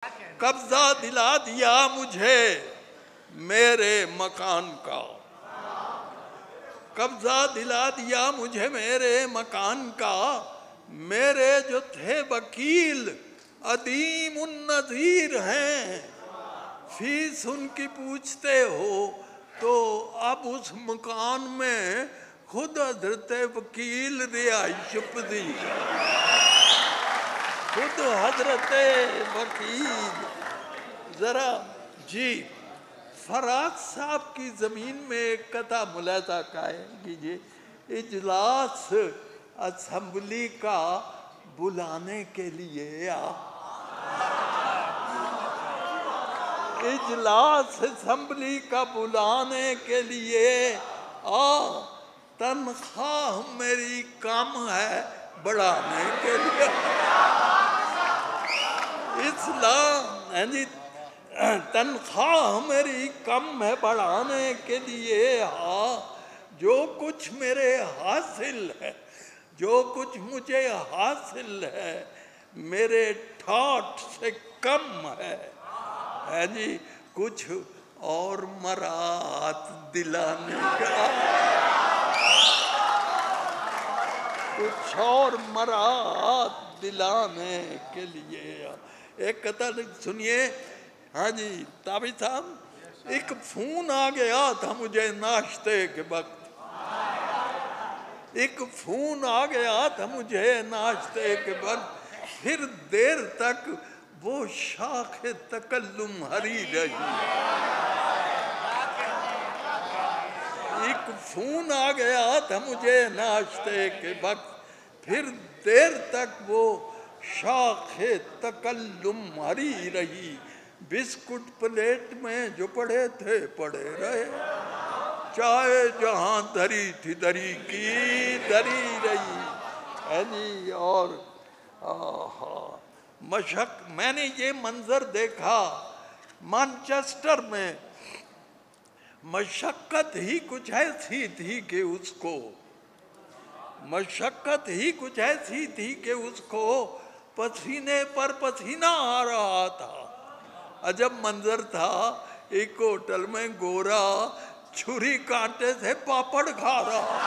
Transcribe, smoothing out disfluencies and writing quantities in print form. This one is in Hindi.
कब्जा दिला दिया मुझे मेरे मकान का, कब्जा दिला दिया मुझे मेरे मकान का। मेरे जो थे वकील अदीम उन नज़ीर हैं, फीस उनकी पूछते हो तो अब उस मकान में खुद हजरत वकील रिहाइश दी, खुद हजरत वकील। जरा जी फराज साहब की ज़मीन में एक कथा मुलाजा कायम कीजिए। इजलास असम्बली का बुलाने के लिए इजलास असम्बली का बुलाने के लिए तनख्वाह मेरी कम है बढ़ाने के लिए। इस्लाम जी तनख्वाह मेरी कम है बढ़ाने के लिए। जो कुछ मेरे हासिल है, जो कुछ मुझे हासिल है मेरे ठाठ से कम है जी। कुछ और मरात दिलाने का, कुछ और मरात दिलाने के लिए। एक कथा सुनिए। हाँ जी ताबी साहब, एक फोन आ गया था मुझे नाश्ते के वक्त, एक फोन आ गया था मुझे नाश्ते के वक्त। फिर देर तक वो शाख तकल्लुम हरी रही। एक फोन आ गया था मुझे नाश्ते के वक्त, फिर देर तक वो शाख तकल्लुम हरी रही। बिस्कुट प्लेट में जो पड़े थे पड़े रहे, चाय जहाँ धरी थी धरी की धरी रही है जी। और मैंने ये मंजर देखा मैनचेस्टर में। मशक्कत ही कुछ ऐसी थी कि उसको, मशक्कत ही कुछ ऐसी थी कि उसको पसीने पर पसीना आ रहा था। अजब मंजर था। एक होटल में गोरा छुरी कांटे से पापड़ खा रहा।